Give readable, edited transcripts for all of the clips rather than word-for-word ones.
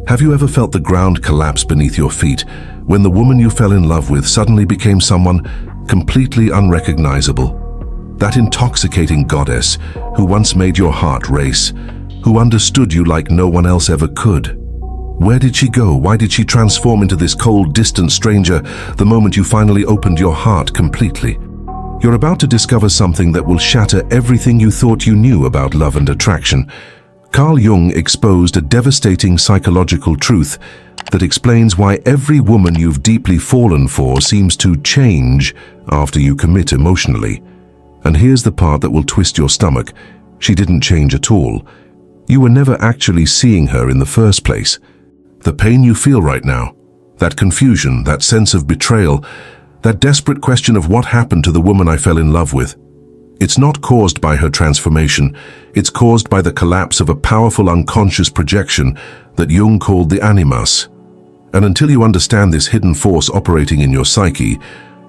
Have you ever felt the ground collapse beneath your feet when the woman you fell in love with suddenly became someone completely unrecognizable? That intoxicating goddess who once made your heart race, who understood you like no one else ever could. Where did she go? Why did she transform into this cold, distant stranger the moment you finally opened your heart completely? You're about to discover something that will shatter everything you thought you knew about love and attraction. Carl Jung exposed a devastating psychological truth that explains why every woman you've deeply fallen for seems to change after you commit emotionally. And here's the part that will twist your stomach. She didn't change at all. You were never actually seeing her in the first place. The pain you feel right now, that confusion, that sense of betrayal, that desperate question of what happened to the woman I fell in love with, it's not caused by her transformation. It's caused by the collapse of a powerful unconscious projection that Jung called the animus. And until you understand this hidden force operating in your psyche,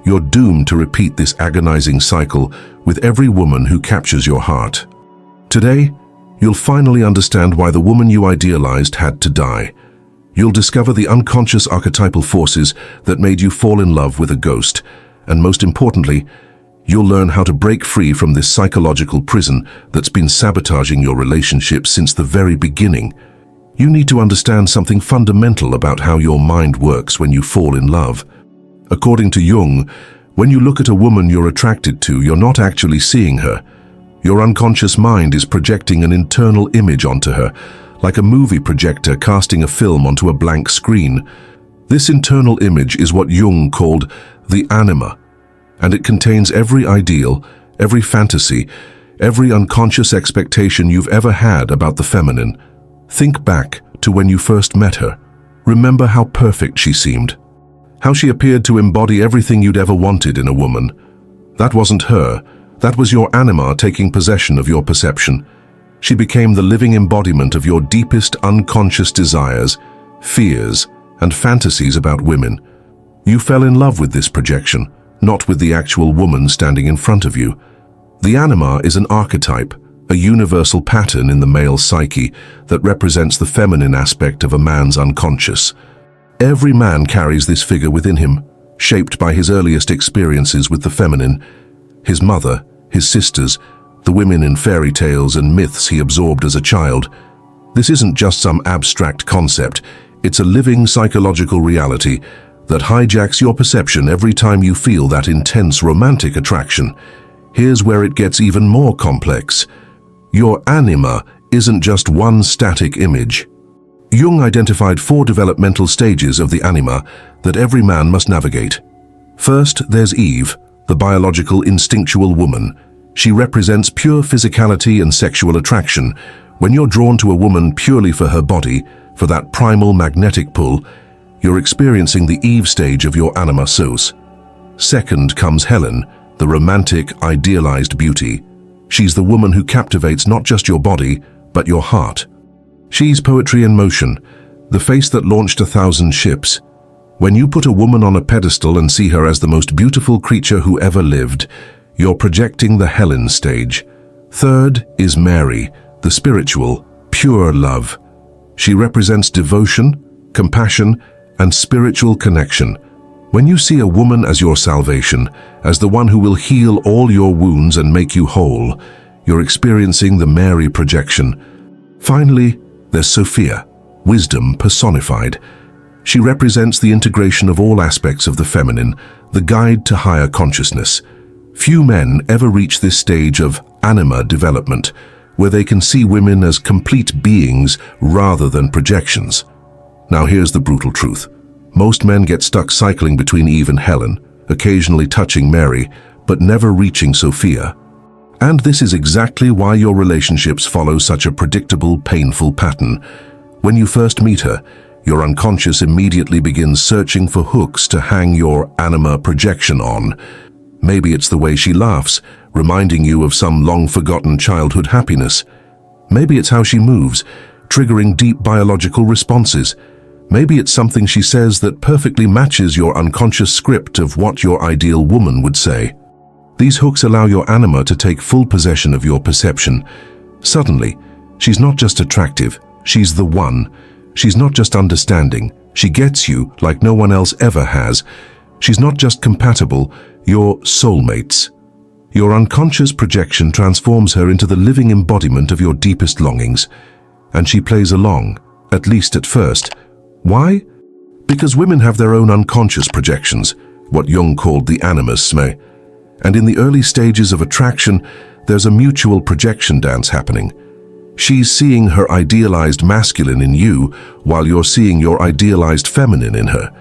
you're doomed to repeat this agonizing cycle with every woman who captures your heart. Today, you'll finally understand why the woman you idealized had to die. You'll discover the unconscious archetypal forces that made you fall in love with a ghost. And most importantly, you'll learn how to break free from this psychological prison that's been sabotaging your relationship since the very beginning. You need to understand something fundamental about how your mind works when you fall in love. According to Jung, when you look at a woman you're attracted to, you're not actually seeing her. Your unconscious mind is projecting an internal image onto her, like a movie projector casting a film onto a blank screen. This internal image is what Jung called the anima, and it contains every ideal, every fantasy, every unconscious expectation you've ever had about the feminine. Think back to when you first met her. Remember how perfect she seemed, how she appeared to embody everything you'd ever wanted in a woman. That wasn't her. That was your anima taking possession of your perception. She became the living embodiment of your deepest unconscious desires, fears, and fantasies about women. You fell in love with this projection, not with the actual woman standing in front of you. The anima is an archetype, a universal pattern in the male psyche that represents the feminine aspect of a man's unconscious. Every man carries this figure within him, shaped by his earliest experiences with the feminine, his mother, his sisters, the women in fairy tales and myths he absorbed as a child. This isn't just some abstract concept, it's a living psychological reality that hijacks your perception every time you feel that intense romantic attraction. Here's where it gets even more complex. Your anima isn't just one static image. Jung identified 4 developmental stages of the anima that every man must navigate. First, there's Eve, the biological, instinctual woman. She represents pure physicality and sexual attraction. When you're drawn to a woman purely for her body, for that primal magnetic pull, you're experiencing the Eve stage of your anima sos. Second comes Helen, the romantic, idealized beauty. She's the woman who captivates not just your body, but your heart. She's poetry in motion, the face that launched 1,000 ships. When you put a woman on a pedestal and see her as the most beautiful creature who ever lived, you're projecting the Helen stage. Third is Mary, the spiritual, pure love. She represents devotion, compassion, and spiritual connection. When you see a woman as your salvation, as the one who will heal all your wounds and make you whole, you're experiencing the Mary projection. Finally, there's Sophia, wisdom personified. She represents the integration of all aspects of the feminine, the guide to higher consciousness. Few men ever reach this stage of anima development, where they can see women as complete beings rather than projections. Now here's the brutal truth. Most men get stuck cycling between Eve and Helen, occasionally touching Mary, but never reaching Sophia. And this is exactly why your relationships follow such a predictable, painful pattern. When you first meet her, your unconscious immediately begins searching for hooks to hang your anima projection on. Maybe it's the way she laughs, reminding you of some long-forgotten childhood happiness. Maybe it's how she moves, triggering deep biological responses. Maybe it's something she says that perfectly matches your unconscious script of what your ideal woman would say. These hooks allow your anima to take full possession of your perception. Suddenly, she's not just attractive, she's the one. She's not just understanding, she gets you like no one else ever has. She's not just compatible, you're soulmates. Your unconscious projection transforms her into the living embodiment of your deepest longings. And she plays along, at least at first. Why? Because women have their own unconscious projections, what Jung called the animus. And in the early stages of attraction, there's a mutual projection dance happening. She's seeing her idealized masculine in you, while you're seeing your idealized feminine in her.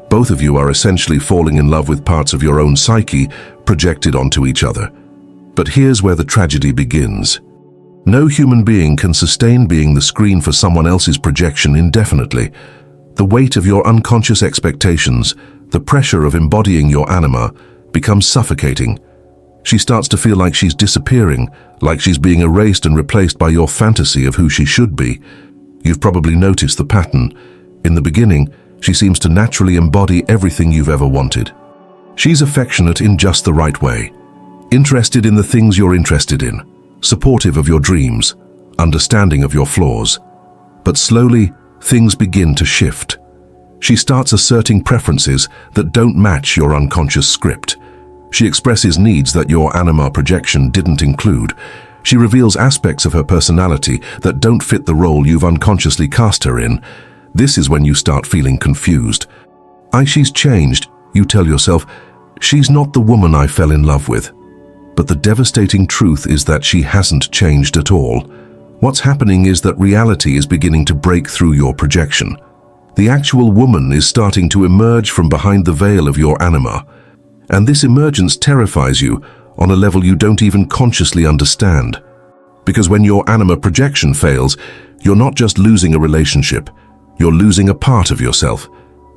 Both of you are essentially falling in love with parts of your own psyche projected onto each other. But here's where the tragedy begins. No human being can sustain being the screen for someone else's projection indefinitely. The weight of your unconscious expectations, the pressure of embodying your anima, becomes suffocating. She starts to feel like she's disappearing, like she's being erased and replaced by your fantasy of who she should be. You've probably noticed the pattern. In the beginning, she seems to naturally embody everything you've ever wanted. She's affectionate in just the right way, interested in the things you're interested in, supportive of your dreams, understanding of your flaws. But slowly, things begin to shift. She starts asserting preferences that don't match your unconscious script. She expresses needs that your anima projection didn't include. She reveals aspects of her personality that don't fit the role you've unconsciously cast her in. This is when you start feeling confused. She's changed, you tell yourself. She's not the woman I fell in love with. But the devastating truth is that she hasn't changed at all. What's happening is that reality is beginning to break through your projection. The actual woman is starting to emerge from behind the veil of your anima. And this emergence terrifies you on a level you don't even consciously understand. Because when your anima projection fails, you're not just losing a relationship, you're losing a part of yourself.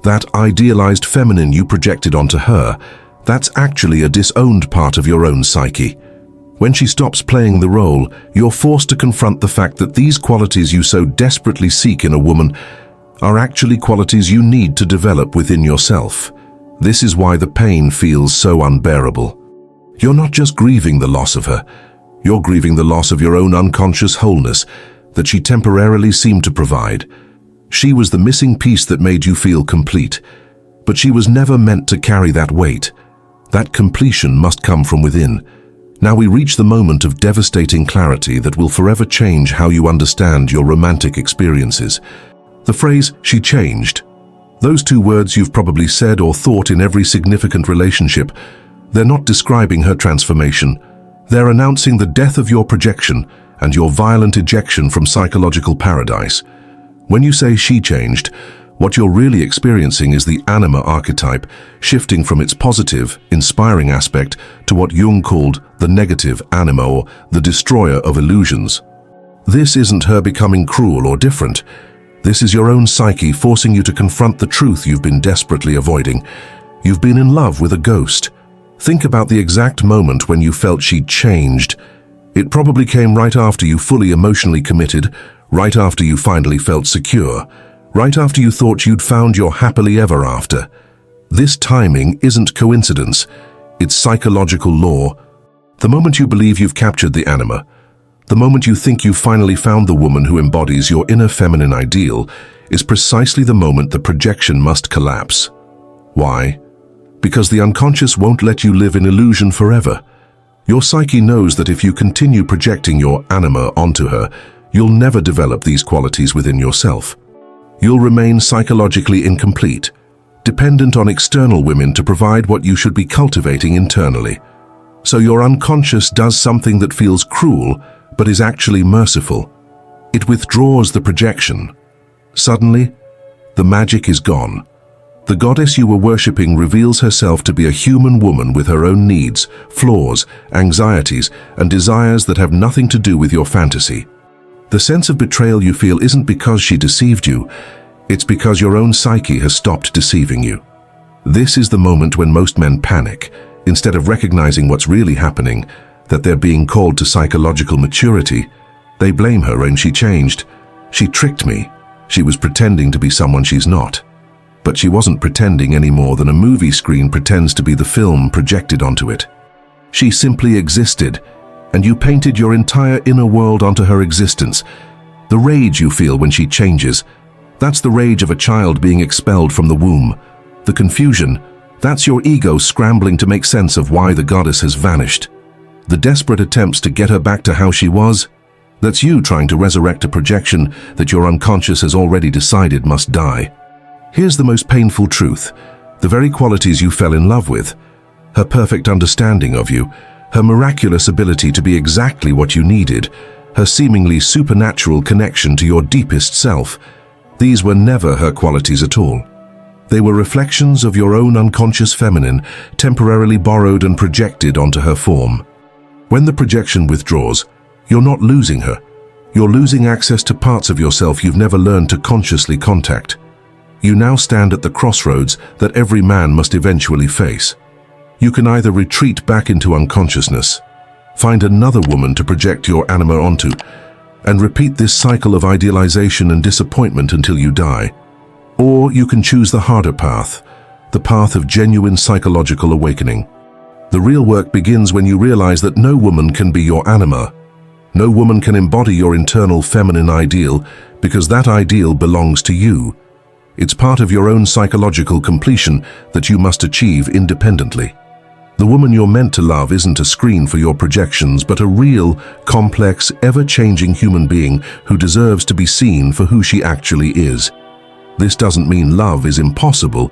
That idealized feminine you projected onto her, that's actually a disowned part of your own psyche. When she stops playing the role, you're forced to confront the fact that these qualities you so desperately seek in a woman are actually qualities you need to develop within yourself. This is why the pain feels so unbearable. You're not just grieving the loss of her, you're grieving the loss of your own unconscious wholeness that she temporarily seemed to provide. She was the missing piece that made you feel complete, but she was never meant to carry that weight. That completion must come from within. Now we reach the moment of devastating clarity that will forever change how you understand your romantic experiences. The phrase, "she changed," those two words you've probably said or thought in every significant relationship, they're not describing her transformation. They're announcing the death of your projection and your violent ejection from psychological paradise. When you say she changed, what you're really experiencing is the anima archetype shifting from its positive, inspiring aspect to what Jung called the negative anima, or the destroyer of illusions. This isn't her becoming cruel or different. This is your own psyche forcing you to confront the truth you've been desperately avoiding. You've been in love with a ghost. Think about the exact moment when you felt she'd changed. It probably came right after you fully emotionally committed, right after you finally felt secure, right after you thought you'd found your happily ever after. This timing isn't coincidence, it's psychological law. The moment you believe you've captured the anima, the moment you think you've finally found the woman who embodies your inner feminine ideal, is precisely the moment the projection must collapse. Why? Because the unconscious won't let you live in illusion forever. Your psyche knows that if you continue projecting your anima onto her, you'll never develop these qualities within yourself. You'll remain psychologically incomplete, dependent on external women to provide what you should be cultivating internally. So your unconscious does something that feels cruel, but is actually merciful. It withdraws the projection. Suddenly, the magic is gone. The goddess you were worshipping reveals herself to be a human woman with her own needs, flaws, anxieties, and desires that have nothing to do with your fantasy. The sense of betrayal you feel isn't because she deceived you, it's because your own psyche has stopped deceiving you. This is the moment when most men panic. Instead of recognizing what's really happening, that they're being called to psychological maturity, they blame her and she changed. She tricked me. She was pretending to be someone she's not. But she wasn't pretending any more than a movie screen pretends to be the film projected onto it. She simply existed, and you painted your entire inner world onto her existence. The rage you feel when she changes, That's the rage of a child being expelled from the womb. The confusion, that's your ego scrambling to make sense of why the goddess has vanished. The desperate attempts to get her back to how she was, that's you trying to resurrect a projection that your unconscious has already decided must die. Here's the most painful truth. The very qualities you fell in love with, her perfect understanding of you, her miraculous ability to be exactly what you needed, her seemingly supernatural connection to your deepest self, these were never her qualities at all. They were reflections of your own unconscious feminine, temporarily borrowed and projected onto her form. When the projection withdraws, you're not losing her. You're losing access to parts of yourself you've never learned to consciously contact. You now stand at the crossroads that every man must eventually face. You can either retreat back into unconsciousness, find another woman to project your anima onto, and repeat this cycle of idealization and disappointment until you die. Or you can choose the harder path, the path of genuine psychological awakening. The real work begins when you realize that no woman can be your anima. No woman can embody your internal feminine ideal because that ideal belongs to you. It's part of your own psychological completion that you must achieve independently. The woman you're meant to love isn't a screen for your projections, but a real, complex, ever-changing human being who deserves to be seen for who she actually is. This doesn't mean love is impossible.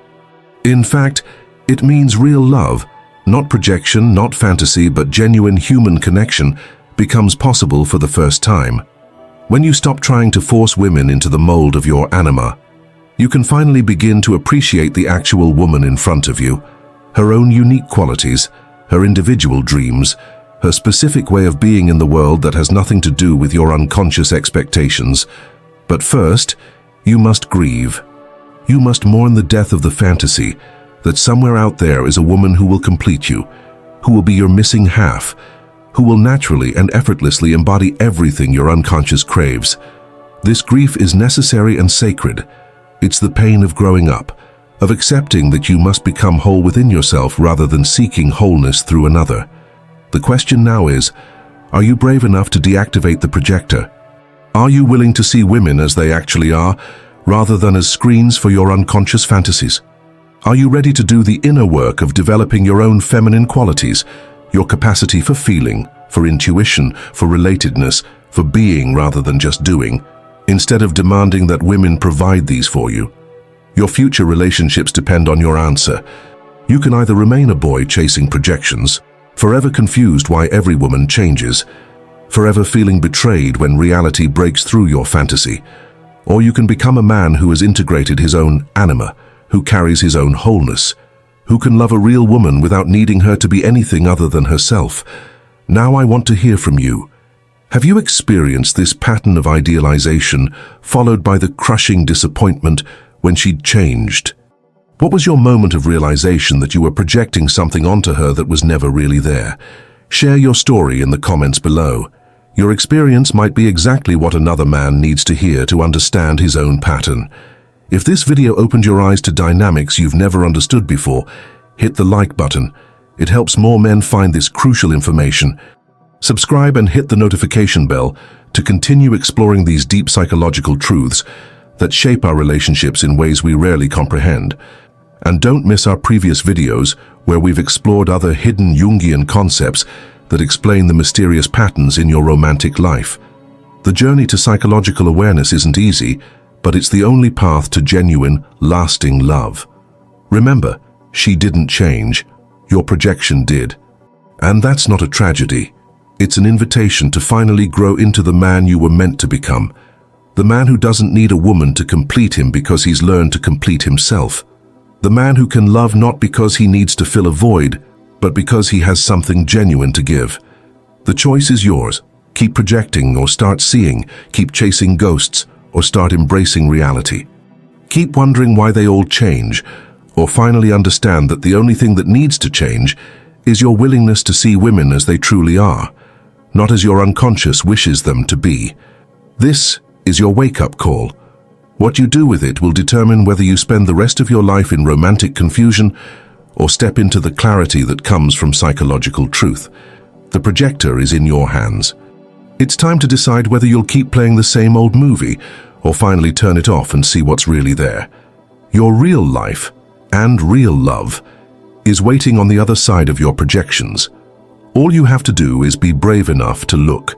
In fact, it means real love, not projection, not fantasy, but genuine human connection, becomes possible for the first time. When you stop trying to force women into the mold of your anima, you can finally begin to appreciate the actual woman in front of you, her own unique qualities, her individual dreams, her specific way of being in the world that has nothing to do with your unconscious expectations. But first, you must grieve. You must mourn the death of the fantasy that somewhere out there is a woman who will complete you, who will be your missing half, who will naturally and effortlessly embody everything your unconscious craves. This grief is necessary and sacred. It's the pain of growing up, of accepting that you must become whole within yourself rather than seeking wholeness through another. The question now is, are you brave enough to deactivate the projector? Are you willing to see women as they actually are, rather than as screens for your unconscious fantasies? Are you ready to do the inner work of developing your own feminine qualities, your capacity for feeling, for intuition, for relatedness, for being rather than just doing, instead of demanding that women provide these for you? Your future relationships depend on your answer. You can either remain a boy chasing projections, forever confused why every woman changes, forever feeling betrayed when reality breaks through your fantasy, or you can become a man who has integrated his own anima, who carries his own wholeness, who can love a real woman without needing her to be anything other than herself. Now I want to hear from you. Have you experienced this pattern of idealization followed by the crushing disappointment when she'd changed? What was your moment of realization that you were projecting something onto her that was never really there? Share your story in the comments below. Your experience might be exactly what another man needs to hear to understand his own pattern. If this video opened your eyes to dynamics you've never understood before, hit the like button. It helps more men find this crucial information. Subscribe and hit the notification bell to continue exploring these deep psychological truths that shape our relationships in ways we rarely comprehend. And don't miss our previous videos where we've explored other hidden Jungian concepts that explain the mysterious patterns in your romantic life. The journey to psychological awareness isn't easy, but it's the only path to genuine, lasting love. Remember, she didn't change. Your projection did. And that's not a tragedy. It's an invitation to finally grow into the man you were meant to become. The man who doesn't need a woman to complete him because he's learned to complete himself. The man who can love not because he needs to fill a void, but because he has something genuine to give. The choice is yours. Keep projecting or start seeing, keep chasing ghosts or start embracing reality. Keep wondering why they all change, or finally understand that the only thing that needs to change is your willingness to see women as they truly are, not as your unconscious wishes them to be. This is your wake-up call. What you do with it will determine whether you spend the rest of your life in romantic confusion or step into the clarity that comes from psychological truth. The projector is in your hands. It's time to decide whether you'll keep playing the same old movie or finally turn it off and see what's really there. Your real life and real love is waiting on the other side of your projections. All you have to do is be brave enough to look,